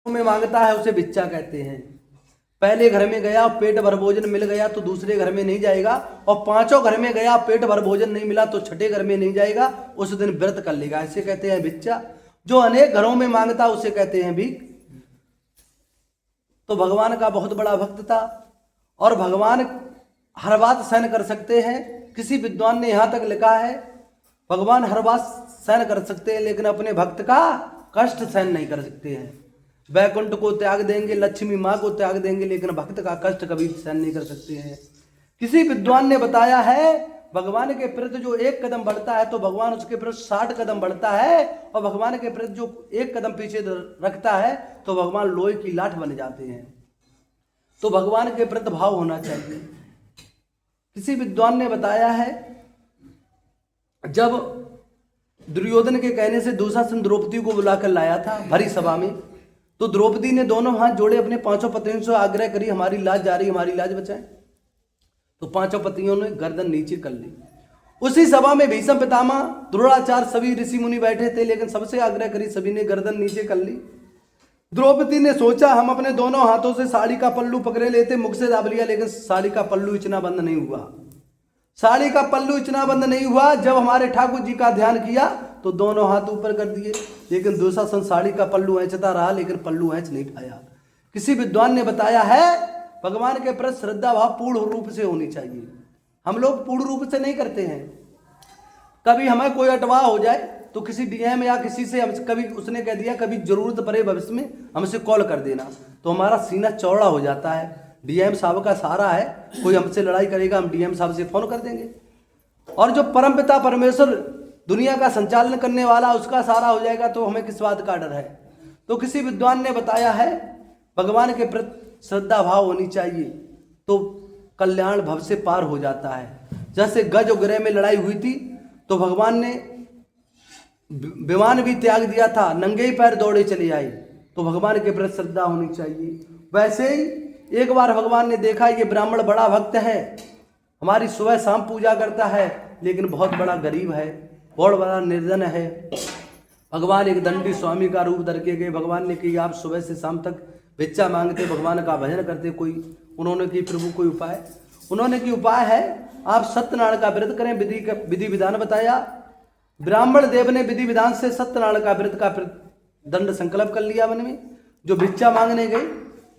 में मांगता है उसे भिक्षा कहते हैं। पहले घर में गया पेट भर भोजन मिल गया तो दूसरे घर में नहीं जाएगा, और पांचों घर में गया पेट भर भोजन नहीं मिला तो छठे घर में नहीं जाएगा, उस दिन व्रत कर लेगा, ऐसे कहते हैं भिक्षा। जो अनेक घरों में मांगता उसे कहते हैं भीख। तो भगवान का बहुत बड़ा भक्त था और भगवान हर बात सहन कर सकते हैं। किसी विद्वान ने यहाँ तक लिखा है भगवान हर बात सहन कर सकते हैं लेकिन अपने भक्त का कष्ट सहन नहीं कर सकते हैं। वैकुंठ को त्याग देंगे, लक्ष्मी माँ को त्याग देंगे, लेकिन भक्त का कष्ट कभी सहन नहीं कर सकते हैं। किसी विद्वान ने बताया है भगवान के प्रति जो एक कदम बढ़ता है तो भगवान उसके प्रति 60 कदम बढ़ता है, और भगवान के प्रति जो एक कदम पीछे रखता है तो भगवान लोहे की लाठ बन जाते हैं। तो भगवान के प्रति भाव होना चाहिए। किसी विद्वान ने बताया है जब दुर्योधन के कहने से दुशासन द्रौपदी को बुलाकर लाया था भरी सभा में, तो द्रौपदी ने दोनों हाथ जोड़े अपने पांचों पतियों से आग्रह करी हमारी लाज जा रही, हमारी लाज बचाएं। तो पांचों पतियों ने गर्दन नीचे कर ली। उसी सभा में भीष्म पितामह, द्रोणाचार्य, सभी ऋषि मुनि बैठे थे, लेकिन सबसे आग्रह करी, सभी ने गर्दन नीचे कर ली। द्रौपदी ने सोचा हम अपने दोनों हाथों से साड़ी का पल्लू पकड़े लेते, मुख से दाब लिया, लेकिन साड़ी का पल्लू इतना बंद नहीं हुआ। साड़ी का पल्लू इतना बंद नहीं हुआ। जब हमारे ठाकुर जी का ध्यान किया तो दोनों हाथ ऊपर कर दिए, लेकिन दुशासन साड़ी का पल्लू ऐंचता रहा, लेकिन पल्लू ऐंच नहीं पाया। किसी विद्वान ने बताया है भगवान के प्रति श्रद्धा भाव पूर्ण रूप से होनी चाहिए। हम लोग पूर्ण रूप से नहीं करते हैं। कभी हमें कोई अटवा हो जाए तो किसी डीएम या किसी से हम कभी उसने कह दिया कभी जरूरत पड़े भविष्य में हमसे कॉल कर देना, तो हमारा सीना चौड़ा हो जाता है। डीएम साहब का सहारा है, कोई हमसे लड़ाई करेगा हम डीएम साहब से फोन कर देंगे। और जो परमपिता परमेश्वर दुनिया का संचालन करने वाला उसका सहारा हो जाएगा तो हमें किस बात का डर है। तो किसी विद्वान ने बताया है भगवान के प्रति श्रद्धा भाव होनी चाहिए तो कल्याण भव से पार हो जाता है। जैसे गज और ग्रह में लड़ाई हुई थी तो भगवान ने विमान भी त्याग दिया था, नंगे ही पैर दौड़े चले आए, तो भगवान के प्रति श्रद्धा होनी चाहिए। वैसे ही एक बार भगवान ने देखा ये ब्राह्मण बड़ा भक्त है, हमारी सुबह शाम पूजा करता है, लेकिन बहुत बड़ा गरीब है, बहुत बड़ा निर्धन है। भगवान एक दंडी स्वामी का रूप धर के गए। भगवान ने कि आप सुबह से शाम तक भिक्षा मांगते, भगवान का भजन करते, कोई उन्होंने कि प्रभु कोई उपाय, उन्होंने कि उपाय है आप सत्यनारायण का व्रत करें। विधि विधान बताया। ब्राह्मण देव ने विधि विधान से सत्यनारायण का व्रत का दंड संकल्प कर लिया मन में। जो भिक्षा मांगने गए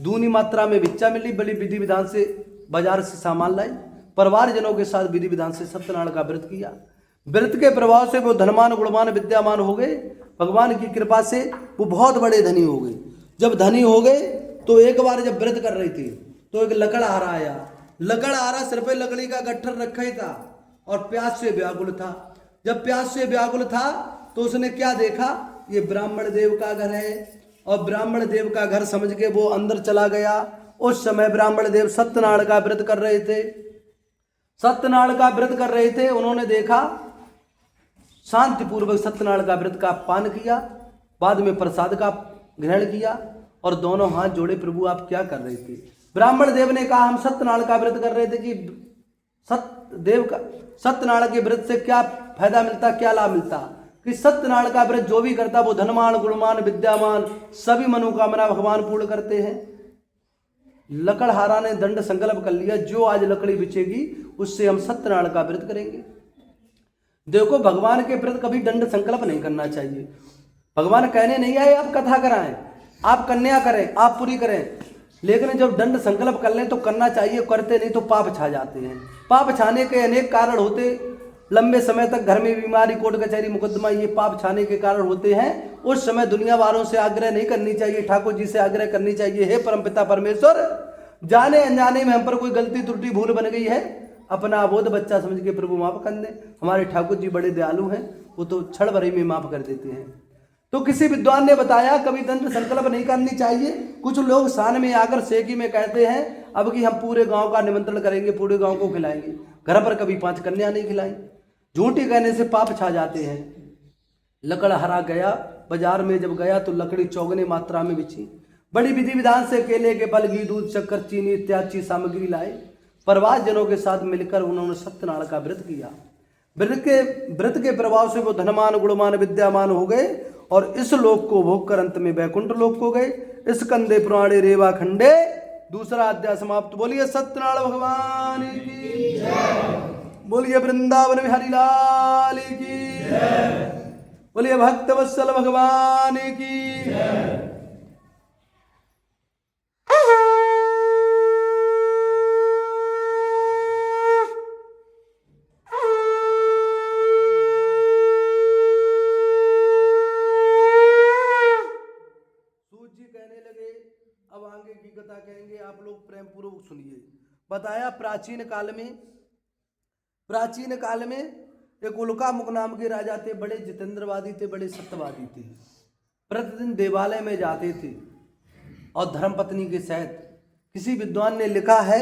दूनी मात्रा में भिक्षा मिली, बड़ी विधि विधान से बाजार से सामान लाई, परिवार जनों के साथ विधि विधान से सत्यनारायण का व्रत किया। व्रत के प्रभाव से वो धनवान गुणवान विद्यामान हो गए। भगवान की कृपा से वो बहुत बड़े धनी हो गए। जब धनी हो गए तो एक बार जब व्रत कर रही थी तो एक लकड़हारा आया। लकड़हारा सिर पे लकड़ी का गट्ठर रखा ही था और प्यास से व्याकुल था। जब प्यास से व्याकुल था तो उसने क्या देखा, ये ब्राह्मण देव का घर है, और ब्राह्मण देव का घर समझ के वो अंदर चला गया। उस समय ब्राह्मण देव सत्यनारायण का व्रत कर रहे थे, सत्यनारायण का व्रत कर रहे थे। उन्होंने देखा, शांतिपूर्वक सत्यनारायण का व्रत का पान किया, बाद में प्रसाद का ग्रहण किया और दोनों हाथ जोड़े, प्रभु आप क्या कर रहे थे। ब्राह्मण देव ने कहा हम सत्यनारायण का व्रत कर रहे थे कि सत्यनारायण के व्रत से क्या फायदा मिलता, क्या लाभ मिलता, कि सत्यनारायण का व्रत जो भी करता वो धनवान गुणवान विद्यामान सभी मनोकामना भगवान पूर्ण करते हैं। लकड़हारा ने दंड संकल्प कर लिया, जो आज लकड़ी बिछेगी उससे हम सत्यनारायण का व्रत करेंगे। देखो भगवान के प्रति कभी दंड संकल्प नहीं करना चाहिए। भगवान कहने नहीं आए आप कथा कराएं, आप कन्या करें, आप पूरी करें, लेकिन जब दंड संकल्प कर लें तो करना चाहिए। करते नहीं तो पाप छा जाते हैं। पाप छाने के अनेक कारण होते, लंबे समय तक घर में बीमारी, कोर्ट कचहरी मुकदमा, ये पाप छाने के कारण होते हैं। उस समय दुनिया वालों से आग्रह नहीं करनी चाहिए, ठाकुर जी से आग्रह करनी चाहिए, हे परमपिता परमेश्वर जाने अनजाने में हम पर कोई गलती त्रुटि भूल बन गई है, अपना अबोध बच्चा समझ के प्रभु माफ कर दें। हमारे ठाकुर जी बड़े दयालु हैं, वो तो क्षण भर में माफ कर देते हैं। तो किसी विद्वान ने बताया कभी दंड संकल्प नहीं करनी चाहिए। कुछ लोग शान में आकर सेकी में कहते हैं अब कि हम पूरे गांव का निमंत्रण करेंगे, पूरे गांव को खिलाएंगे, घर पर कभी 5 कन्या नहीं खिलाई। झूठी कहने से पाप छा जाते हैं। लकड़हारा गया बाजार में, जब गया तो लकड़ी चौगने मात्रा में बिछी। बड़ी विधि विधान से केले के फल, घी, दूध, शक्कर, चीनी इत्यादि सामग्री लाए। परिवार जनों के साथ मिलकर उन्होंने सत्यनारायण का व्रत किया। व्रत के प्रभाव से वो धनवान गुणवान विद्यामान हो गए और इस लोक को भोग कर अंत में वैकुंठ लोक को गए। स्कंदे पुराणे रेवा खंडे दूसरा अध्याय समाप्त। बोलिए सत्यनारायण भगवान की जय, बोलिए वृंदावन बिहारी लाल की जय, बोलिए भक्त वत्सल भगवान की जय। अब आगे की कथा कहेंगे, आप लोग प्रेम पूर्वक सुनिए। बताया प्राचीन काल में एक उल्कामुख नाम के राजा थे, बड़े जितेंद्रवादी थे, बड़े सत्यवादी थे। प्रतिदिन देवालय में जाते थे और धर्मपत्नी के सहित। किसी विद्वान ने लिखा है